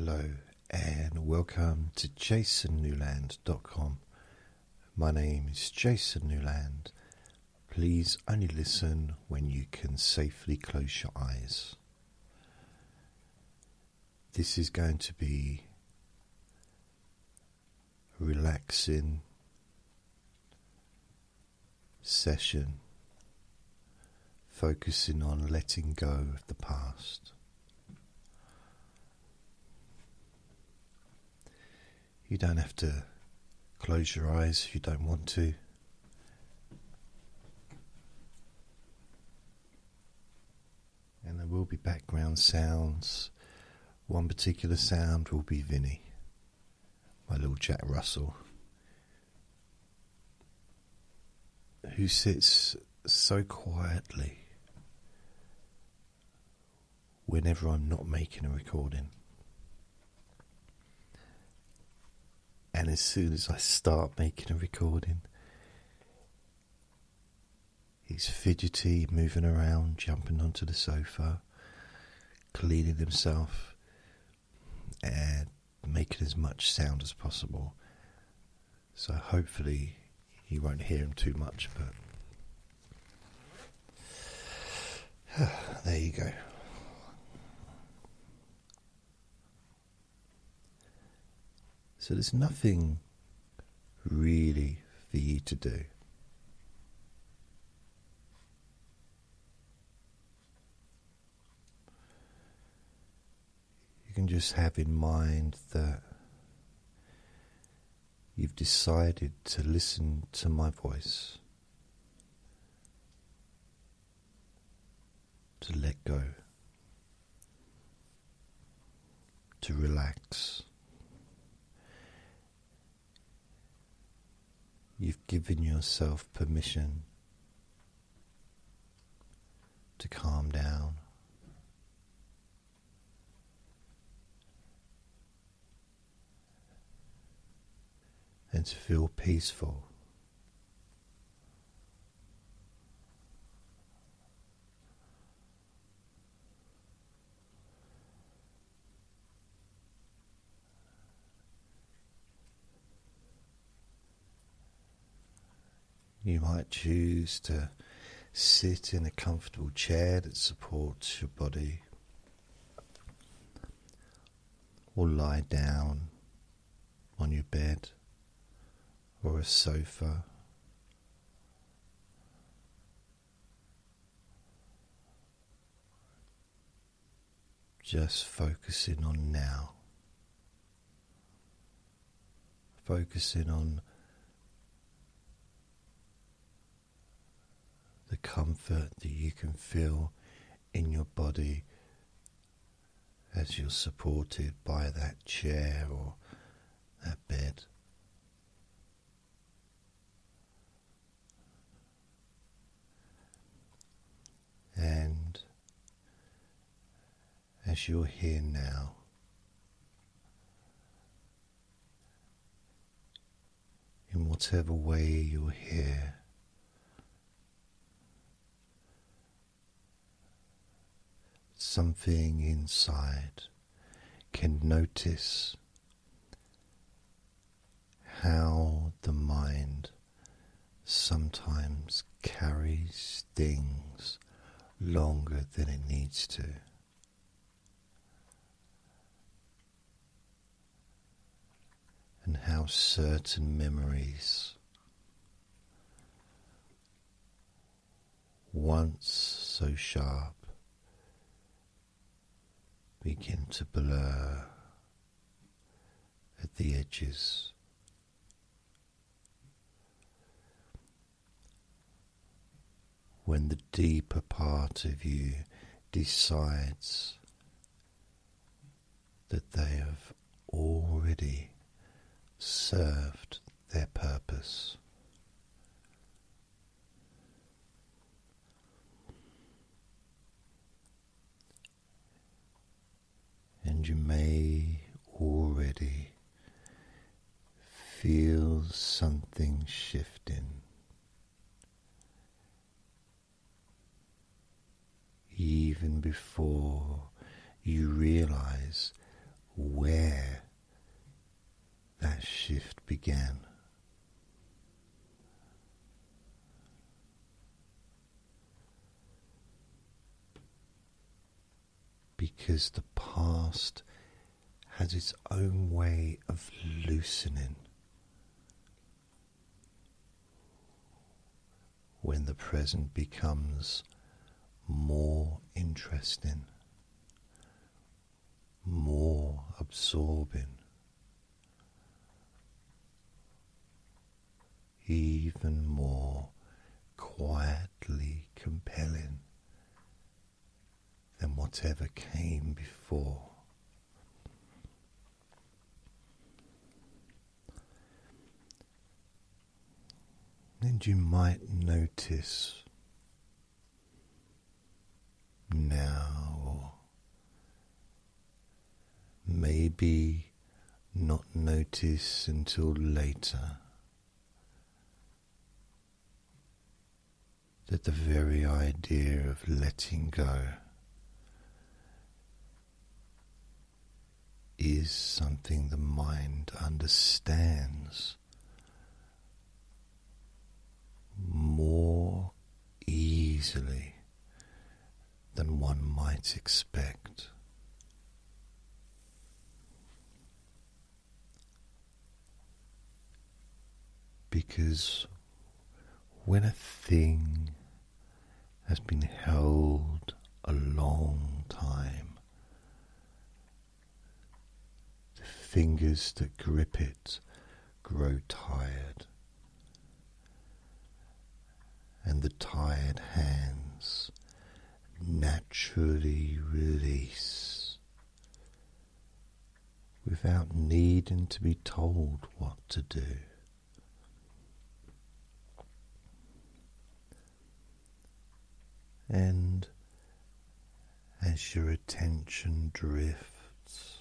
Hello and welcome to jasonnewland.com. My name is Jason Newland. Please only listen when you can safely close your eyes. This is going to be a relaxing session, focusing on letting go of the past. You don't have to close your eyes if you don't want to. And there will be background sounds. One particular sound will be Vinny, my little Jack Russell, who sits so quietly whenever I'm not making a recording. And as soon as I start making a recording, he's fidgety, moving around, jumping onto the sofa, cleaning himself, and making as much sound as possible. So hopefully you won't hear him too much, but there you go. So there's nothing really for you to do. You can just have in mind that you've decided to listen to my voice, to let go, to relax. You've given yourself permission to calm down. And to feel peaceful. You might choose to sit in a comfortable chair that supports your body, or lie down on your bed or a sofa. Just focusing on now. Focusing on the comfort that you can feel in your body as you're supported by that chair or that bed. And as you're here now, in whatever way you're here, something inside can notice how the mind sometimes carries things longer than it needs to. And how certain memories, once so sharp, begin to blur at the edges. When the deeper part of you decides that they have already served their purpose. And you may already feel something shifting, even before you realize where began. Because the past has its own way of loosening when the present becomes more interesting, more absorbing, even more quietly compelling than whatever came before. And you might notice now, or maybe not notice until later, that the very idea of letting go is something the mind understands more easily than one might expect. Because when a thing has been held a long time, the fingers that grip it grow tired, and the tired hands naturally release without needing to be told what to do. And as your attention drifts,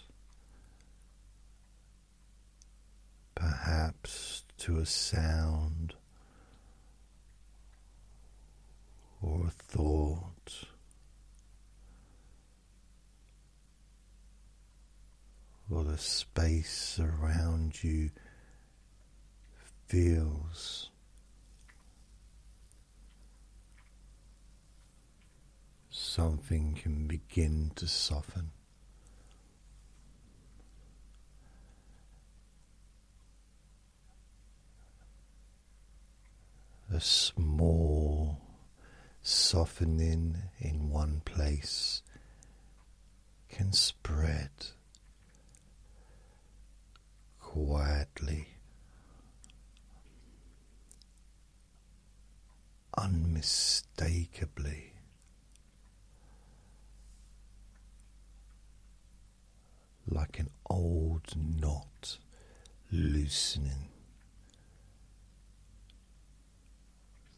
perhaps to a sound or a thought, or the space around you feels something can begin to soften. A small softening in one place can spread quietly, unmistakably, like an old knot loosening,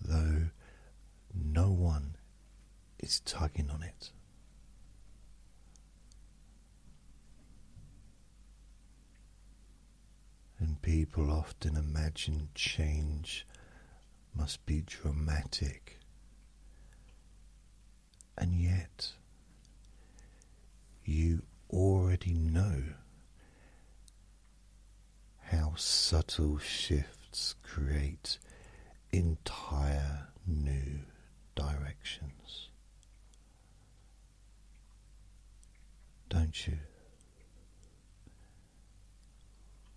though no one is tugging on it. And people often imagine change must be dramatic, and yet you already know how subtle shifts create entire new directions, don't you?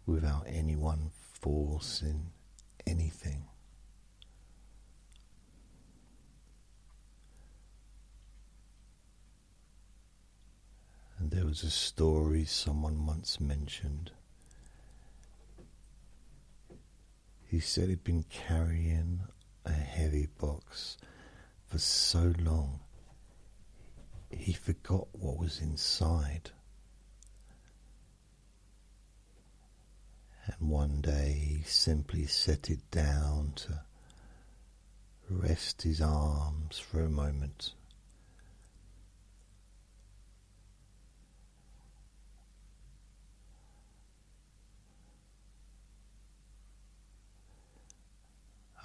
Without anyone forcing anything. And there was a story someone once mentioned. He said he'd been carrying a heavy box for so long he forgot what was inside. And one day he simply set it down to rest his arms for a moment.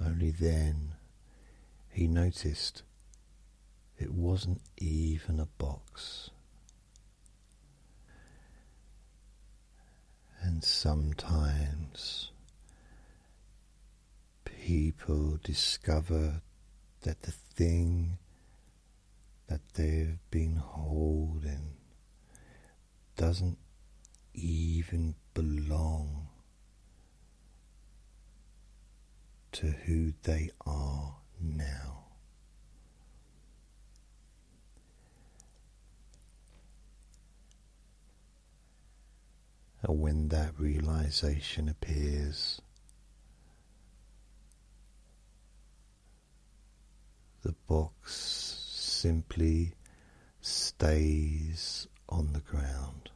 Only then he noticed it wasn't even a box. And sometimes people discover that the thing that they've been holding doesn't even belong to who they are now. And when that realization appears, the box simply stays on the ground,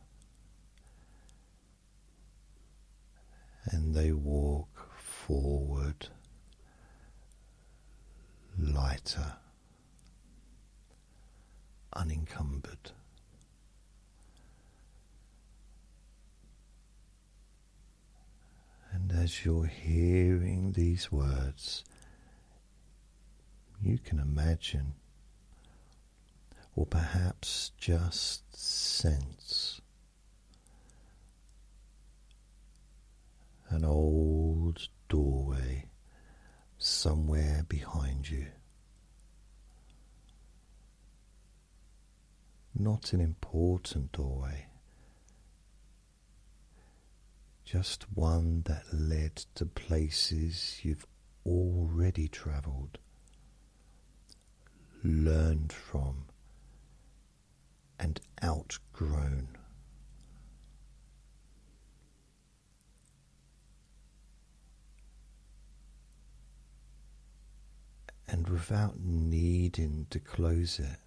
and they walk forward lighter, unencumbered. And as you're hearing these words, you can imagine, or perhaps just sense, an old doorway somewhere behind you. Not an important doorway, just one that led to places you've already travelled, learned from, and outgrown. And without needing to close it,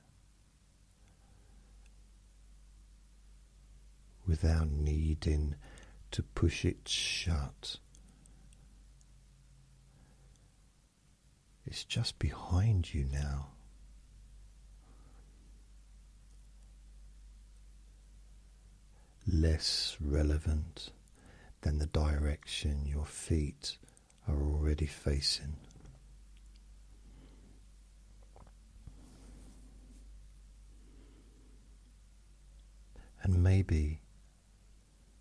without needing to push it shut, it's just behind you now. Less relevant than the direction your feet are already facing. And maybe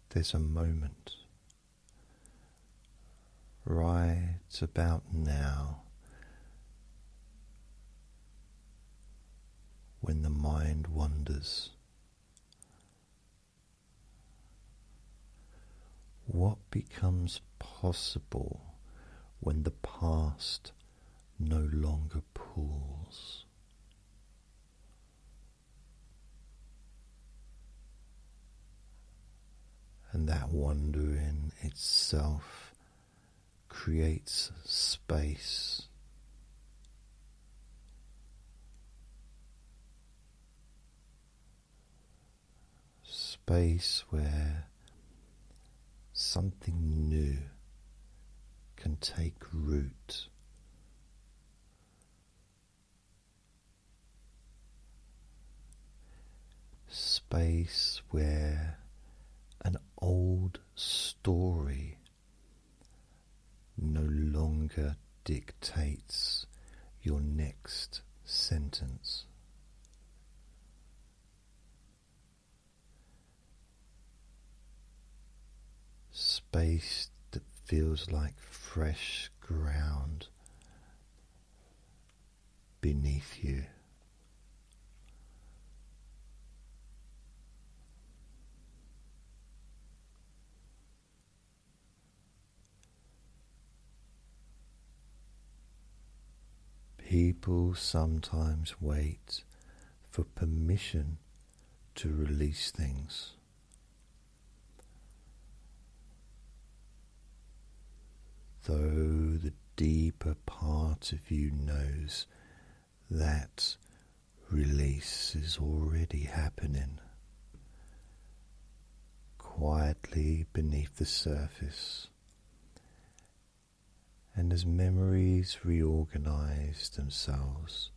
there's a moment right about now when the mind wanders. What becomes possible when the past no longer pulls? And that wandering itself creates space. Space where something new can take root. Space where an old story no longer dictates your next sentence. Space that feels like fresh ground beneath you. People sometimes wait for permission to release things. Though the deeper part of you knows that release is already happening quietly beneath the surface. And as memories reorganize themselves,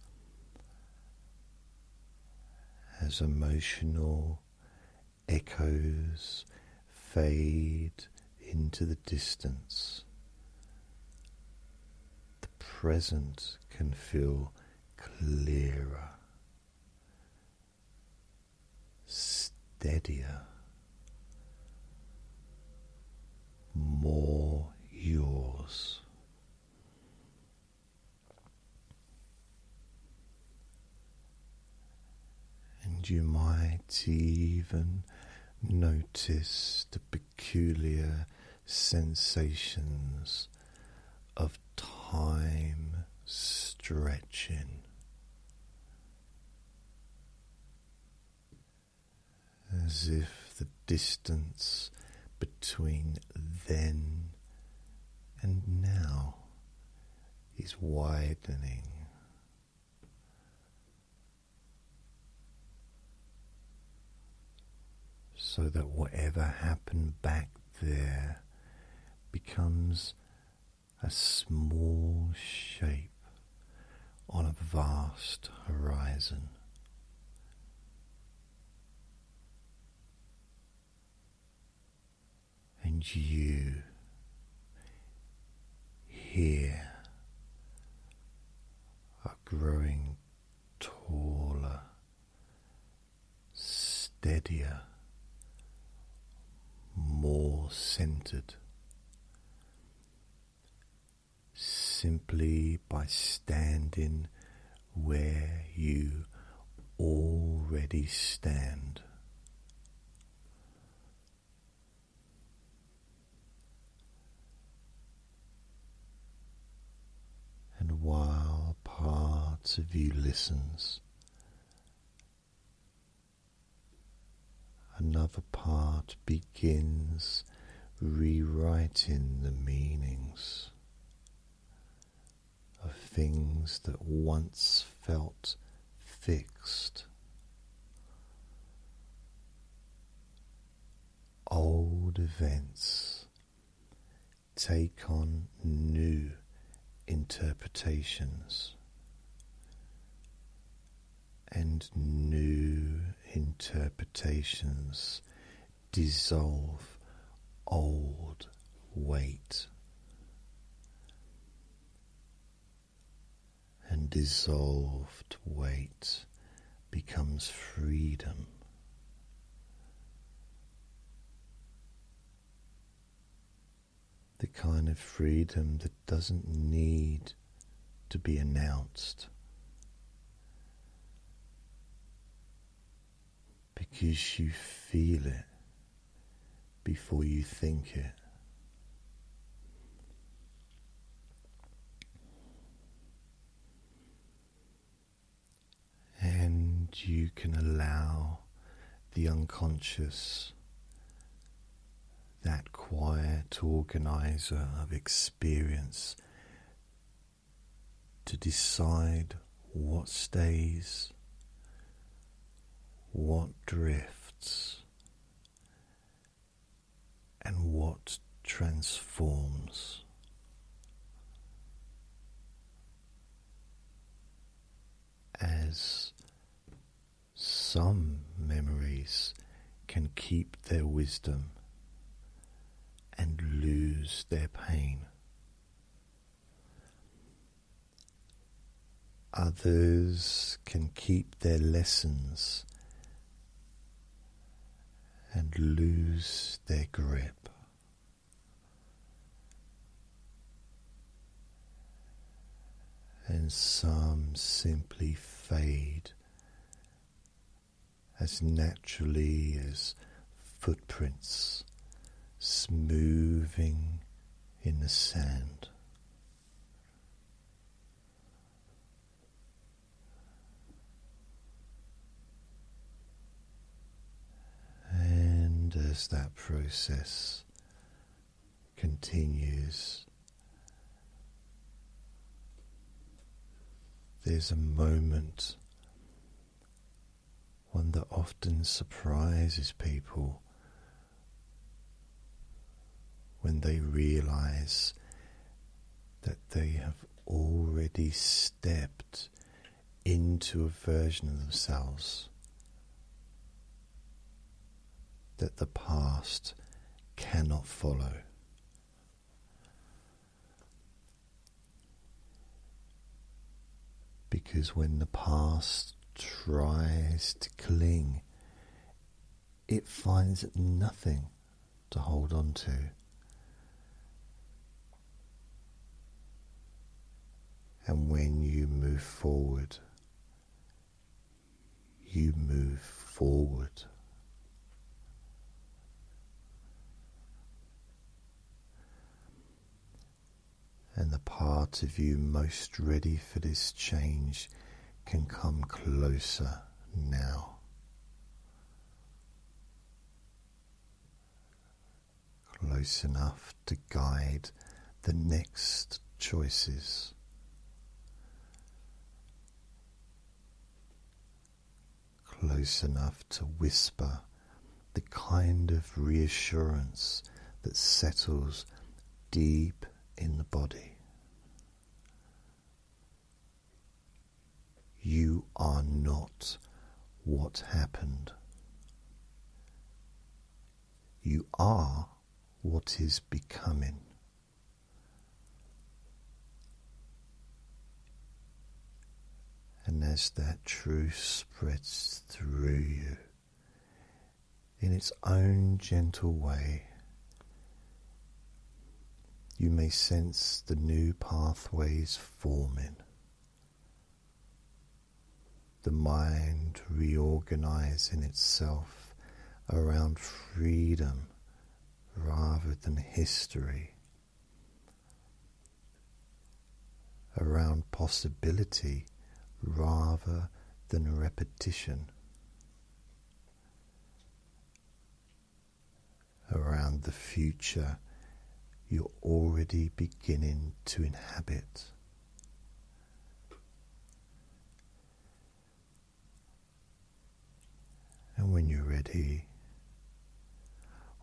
as emotional echoes fade into the distance, the present can feel clearer, steadier, more yours. And you might even notice the peculiar sensations of time stretching, as if the distance between then and now is widening. So that whatever happened back there becomes a small shape on a vast horizon. And you here are growing taller, steadier, more centered, simply by standing where you already stand. And while parts of you listens, another part begins rewriting the meanings of things that once felt fixed. Old events take on new interpretations, and new interpretations dissolve old weight, and dissolved weight becomes freedom. The kind of freedom that doesn't need to be announced, because you feel it before you think it. And you can allow the unconscious, that quiet organizer of experience, to decide what stays, what drifts, and what transforms. As some memories can keep their wisdom and lose their pain, others can keep their lessons and lose their grip. And some simply fade as naturally as footprints smoothing in the sand. And as that process continues, there's a moment, one that often surprises people, when they realize that they have already stepped into a version of themselves that the past cannot follow. Because when the past tries to cling, it finds nothing to hold on to. And when you move forward, you move forward. And the part of you most ready for this change can come closer now. Close enough to guide the next choices. Close enough to whisper the kind of reassurance that settles deep in the body. You are not what happened. You are what is becoming. And as that truth spreads through you in its own gentle way, you may sense the new pathways forming, the mind reorganizing itself around freedom rather than history, around possibility rather than repetition, around the future you're already beginning to inhabit. And when you're ready,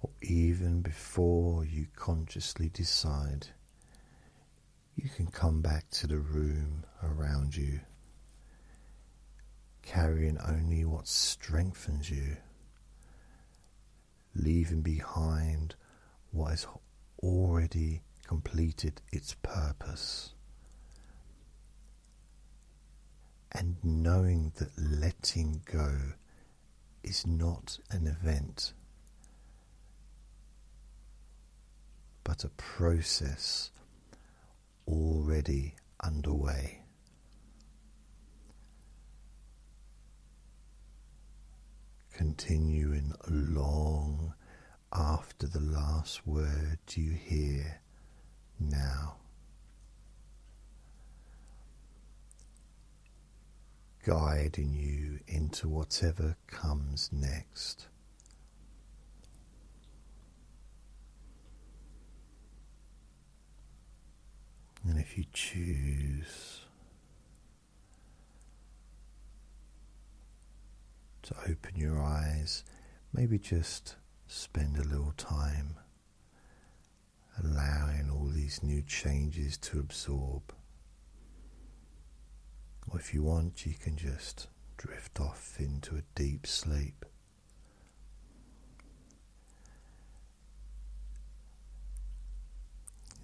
or even before you consciously decide, you can come back to the room around you, carrying only what strengthens you, leaving behind what has already completed its purpose, and knowing that letting go is not an event, but a process already underway. Continuing long after the last word you hear now. Guiding you into whatever comes next. And if you choose to open your eyes, maybe just spend a little time allowing all these new changes to absorb. Or if you want, you can just drift off into a deep sleep.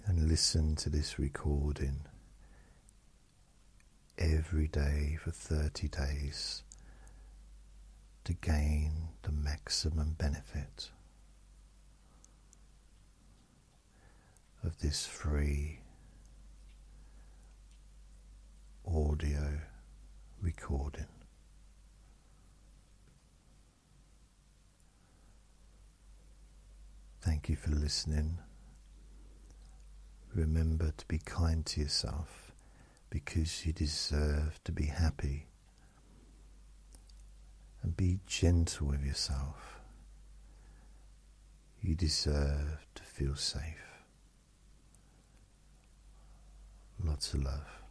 And listen to this recording every day for 30 days to gain the maximum benefit of this free audio recording. Thank you for listening. Remember to be kind to yourself, because you deserve to be happy. And be gentle with yourself. You deserve to feel safe. Lots of love.